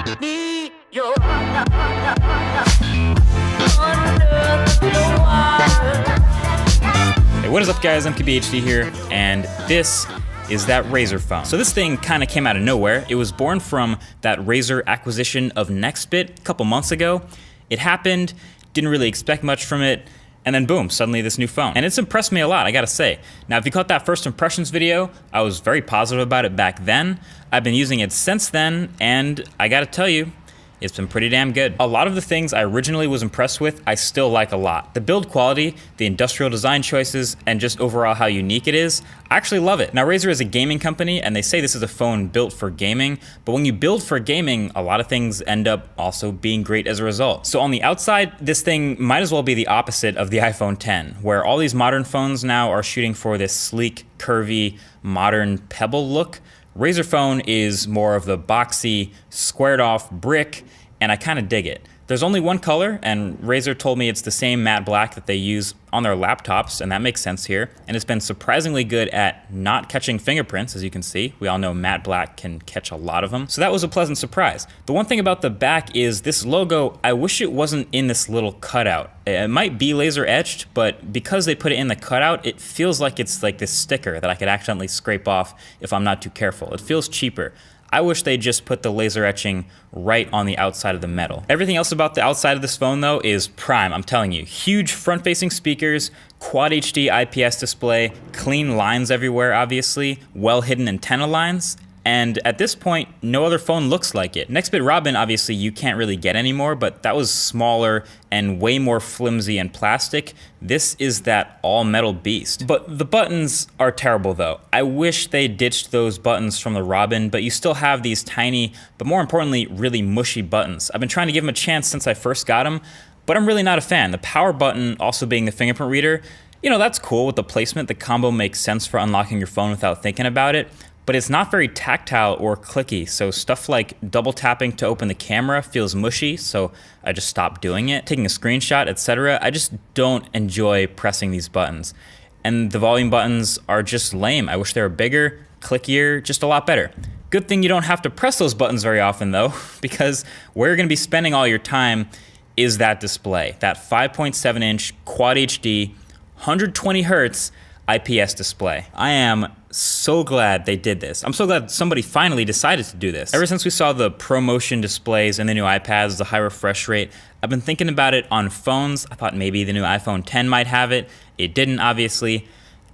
Need your under the water. Hey, what is up guys, I'm KBHD here, and this is that Razer phone. So this thing kind of came out of nowhere. It was born from that Razer acquisition of Nextbit a couple months ago. It happened, didn't really expect much from it, and then boom, suddenly this new phone. And it's impressed me a lot, I gotta say. Now if you caught that first impressions video, I was very positive about it back then. I've been using it since then, and I gotta tell you, it's been pretty damn good. A lot of the things I originally was impressed with, I still like a lot. The build quality, the industrial design choices, and just overall how unique it is, I actually love it. Now Razer is a gaming company, and they say this is a phone built for gaming, but when you build for gaming, a lot of things end up also being great as a result. So on the outside, this thing might as well be the opposite of the iPhone X, where all these modern phones now are shooting for this sleek, curvy, modern pebble look. Razer phone is more of the boxy, squared off brick, and I kind of dig it. There's only one color, and Razer told me it's the same matte black that they use on their laptops, and that makes sense here. And it's been surprisingly good at not catching fingerprints, as you can see. We all know matte black can catch a lot of them. So that was a pleasant surprise. The one thing about the back is this logo, I wish it wasn't in this little cutout. It might be laser etched, but because they put it in the cutout, it feels like it's like this sticker that I could accidentally scrape off if I'm not too careful. It feels cheaper. I wish they just put the laser etching right on the outside of the metal. Everything else about the outside of this phone though is prime, I'm telling you. Huge front-facing speakers, Quad HD IPS display, clean lines everywhere obviously, well-hidden antenna lines, and at this point, no other phone looks like it. Nextbit Robin, obviously you can't really get anymore, but that was smaller and way more flimsy and plastic. This is that all-metal beast. But the buttons are terrible though. I wish they ditched those buttons from the Robin, but you still have these tiny, but more importantly, really mushy buttons. I've been trying to give them a chance since I first got them, but I'm really not a fan. The power button also being the fingerprint reader, you know, that's cool with the placement. The combo makes sense for unlocking your phone without thinking about it. But it's not very tactile or clicky, so stuff like double tapping to open the camera feels mushy, so I just stopped doing it. Taking a screenshot, etc. I just don't enjoy pressing these buttons. And the volume buttons are just lame. I wish they were bigger, clickier, just a lot better. Good thing you don't have to press those buttons very often though, because where you're gonna be spending all your time is that display, that 5.7-inch Quad HD, 120 Hertz IPS display. I am so glad they did this. I'm so glad somebody finally decided to do this. Ever since we saw the ProMotion displays and the new iPads, the high refresh rate, I've been thinking about it on phones. I thought maybe the new iPhone X might have it. It didn't, obviously.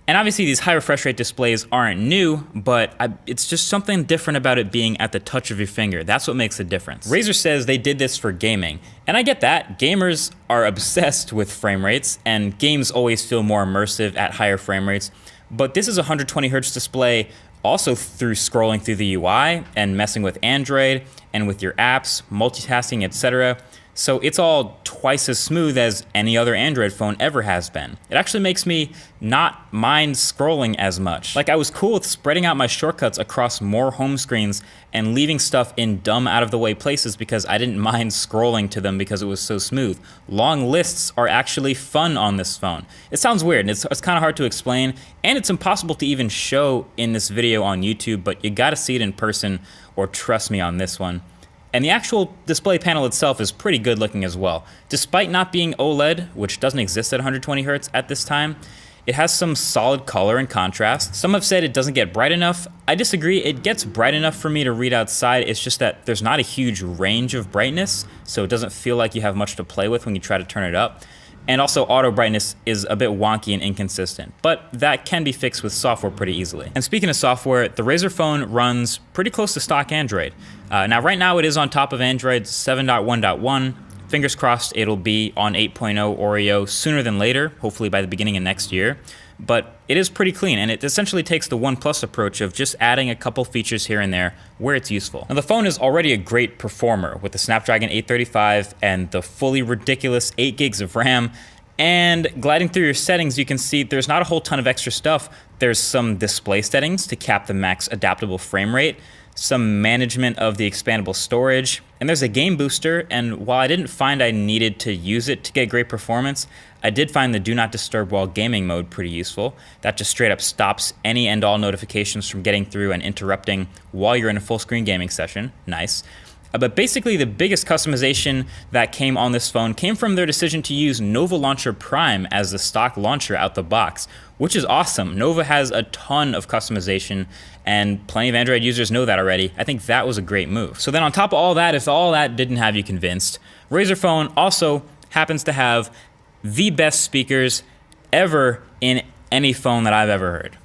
And obviously these high refresh rate displays aren't new, but it's just something different about it being at the touch of your finger. That's what makes a difference. Razer says they did this for gaming, and I get that. Gamers are obsessed with frame rates, and games always feel more immersive at higher frame rates, but this is a 120 Hertz display also through scrolling through the UI and messing with Android and with your apps, multitasking, etc. So it's all twice as smooth as any other Android phone ever has been. It actually makes me not mind scrolling as much. Like I was cool with spreading out my shortcuts across more home screens and leaving stuff in dumb out of the way places because I didn't mind scrolling to them because it was so smooth. Long lists are actually fun on this phone. It sounds weird and it's kind of hard to explain, and it's impossible to even show in this video on YouTube, but you gotta see it in person or trust me on this one. And the actual display panel itself is pretty good looking as well. Despite not being OLED, which doesn't exist at 120 Hertz at this time, it has some solid color and contrast. Some have said it doesn't get bright enough. I disagree, it gets bright enough for me to read outside. It's just that there's not a huge range of brightness, so it doesn't feel like you have much to play with when you try to turn it up. And also auto brightness is a bit wonky and inconsistent, but that can be fixed with software pretty easily. And speaking of software, the Razer phone runs pretty close to stock Android. Now right now it is on top of Android 7.1.1. Fingers crossed it'll be on 8.0 Oreo sooner than later, hopefully by the beginning of next year. But it is pretty clean, and it essentially takes the OnePlus approach of just adding a couple features here and there where it's useful. Now the phone is already a great performer with the Snapdragon 835 and the fully ridiculous 8 gigs of RAM. And gliding through your settings, you can see there's not a whole ton of extra stuff. There's some display settings to cap the max adaptable frame rate, some management of the expandable storage, and there's a game booster, and while I didn't find I needed to use it to get great performance, I did find the do not disturb while gaming mode pretty useful. That just straight up stops any and all notifications from getting through and interrupting while you're in a full screen gaming session. Nice. But basically the biggest customization that came on this phone came from their decision to use Nova Launcher Prime as the stock launcher out the box, which is awesome. Nova has a ton of customization, and plenty of Android users know that already. I think that was a great move. So then on top of all that, if all that didn't have you convinced, Razer phone also happens to have the best speakers ever in any phone that I've ever heard.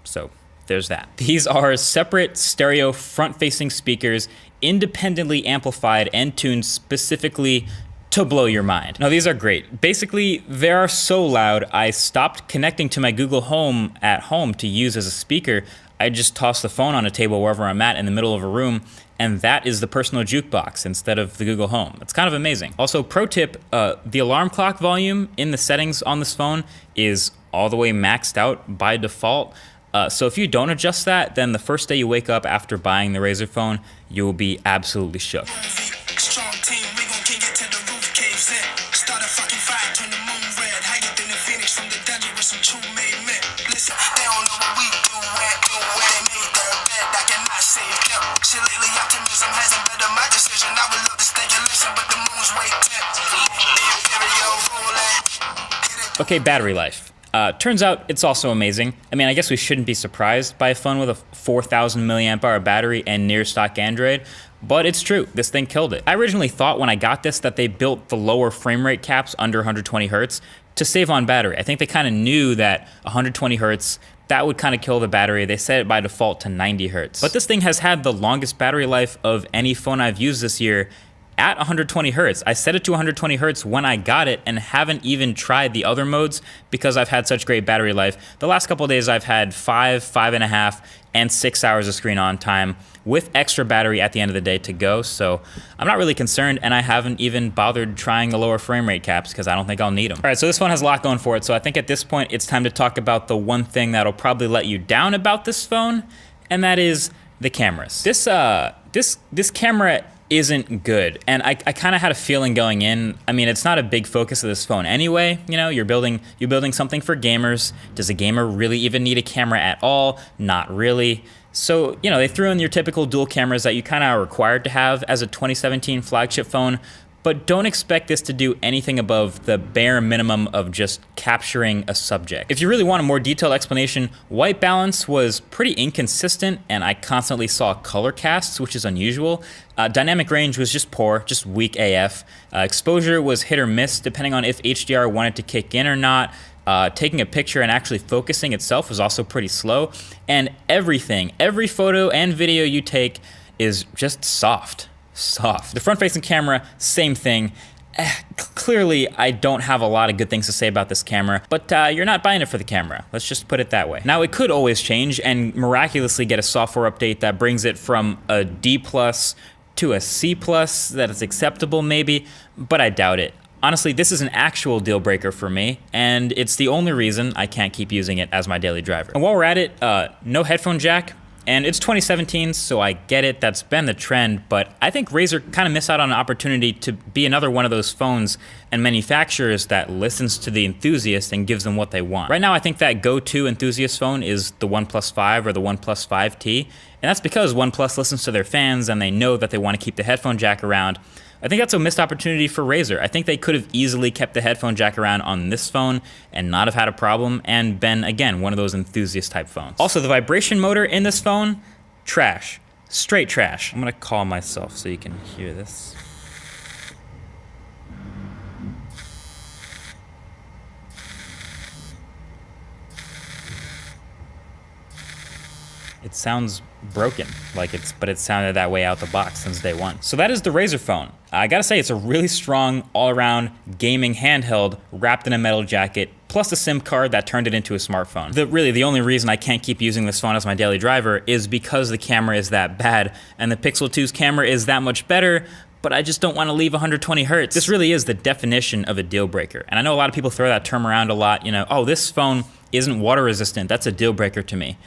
So there's that. These are separate stereo front-facing speakers, independently amplified and tuned specifically to blow your mind. Now these are great. Basically, they are so loud, I stopped connecting to my Google Home at home to use as a speaker. I just toss the phone on a table wherever I'm at in the middle of a room, and that is the personal jukebox instead of the Google Home. It's kind of amazing. Also, pro tip, the alarm clock volume in the settings on this phone is all the way maxed out by default. So if you don't adjust that, then the first day you wake up after buying the Razer phone, you will be absolutely shook. Strong team, we gon' kick it till the roof caves in. Start a fucking fire, turn the moon red. Higher than the phoenix from the dungeon with some true made men. Listen, they don't know what we do when they made their bed. I cannot save them. Shit lately, optimism hasn't bettered my decision. I would love to stay and listen, but the moon's way tip. Okay, battery life. Turns out it's also amazing. I mean, I guess we shouldn't be surprised by a phone with a 4,000 milliamp hour battery and near stock Android, but it's true, this thing killed it. I originally thought when I got this that they built the lower frame rate caps under 120 hertz to save on battery. I think they kind of knew that 120 hertz, that would kind of kill the battery. They set it by default to 90 hertz. But this thing has had the longest battery life of any phone I've used this year at 120 hertz. I set it to 120 hertz when I got it and haven't even tried the other modes because I've had such great battery life. The last couple of days I've had 5, 5.5, and 6 hours of screen on time with extra battery at the end of the day to go. So I'm not really concerned, and I haven't even bothered trying the lower frame rate caps because I don't think I'll need them. All right, so this phone has a lot going for it. So I think at this point it's time to talk about the one thing that'll probably let you down about this phone, and that is the cameras. This camera isn't good, and I kind of had a feeling going in. I mean, it's not a big focus of this phone anyway. You know, you're building something for gamers. Does a gamer really even need a camera at all? Not really. So, you know, they threw in your typical dual cameras that you kind of are required to have as a 2017 flagship phone, but don't expect this to do anything above the bare minimum of just capturing a subject. If you really want a more detailed explanation, white balance was pretty inconsistent, and I constantly saw color casts, which is unusual. Dynamic range was just poor, just weak AF. Exposure was hit or miss depending on if HDR wanted to kick in or not. Taking a picture and actually focusing itself was also pretty slow. And every photo and video you take is just soft. The front-facing camera, same thing. Clearly, I don't have a lot of good things to say about this camera, but you're not buying it for the camera. Let's just put it that way. Now, it could always change and miraculously get a software update that brings it from a D+ to a C+, that is acceptable maybe, but I doubt it. Honestly, this is an actual deal breaker for me, and it's the only reason I can't keep using it as my daily driver. And while we're at it, no headphone jack. And it's 2017, so I get it, that's been the trend, but I think Razer kind of missed out on an opportunity to be another one of those phones and manufacturers that listens to the enthusiast and gives them what they want. Right now, I think that go-to enthusiast phone is the OnePlus 5 or the OnePlus 5T, and that's because OnePlus listens to their fans and they know that they want to keep the headphone jack around. I think that's a missed opportunity for Razer. I think they could have easily kept the headphone jack around on this phone and not have had a problem and been, again, one of those enthusiast type phones. Also, the vibration motor in this phone, trash. Straight trash. I'm gonna call myself so you can hear this. It sounds broken, but it sounded that way out the box since day one. So that is the Razer phone. I gotta say, it's a really strong, all-around gaming handheld wrapped in a metal jacket, plus a SIM card that turned it into a smartphone. Really, the only reason I can't keep using this phone as my daily driver is because the camera is that bad, and the Pixel 2's camera is that much better, but I just don't want to leave 120 hertz. This really is the definition of a deal breaker. And I know a lot of people throw that term around a lot, you know, oh, this phone isn't water resistant, that's a deal breaker to me.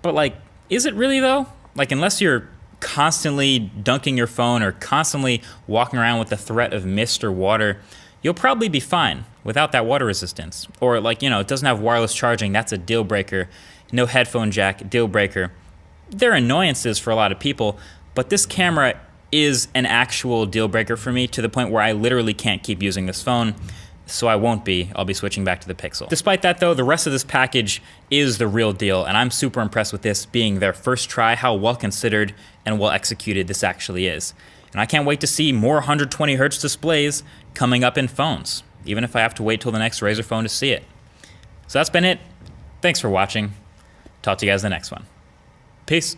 But like, is it really though? Like, unless you're constantly dunking your phone or constantly walking around with the threat of mist or water, you'll probably be fine without that water resistance. Or like, you know, it doesn't have wireless charging, that's a deal breaker. No headphone jack, deal breaker. They're annoyances for a lot of people, but this camera is an actual deal breaker for me, to the point where I literally can't keep using this phone. So I won't be. I'll be switching back to the Pixel. Despite that though, the rest of this package is the real deal, and I'm super impressed with this being their first try, how well considered and well executed this actually is. And I can't wait to see more 120 Hz displays coming up in phones, even if I have to wait till the next Razer phone to see it. So that's been it. Thanks for watching. Talk to you guys in the next one. Peace.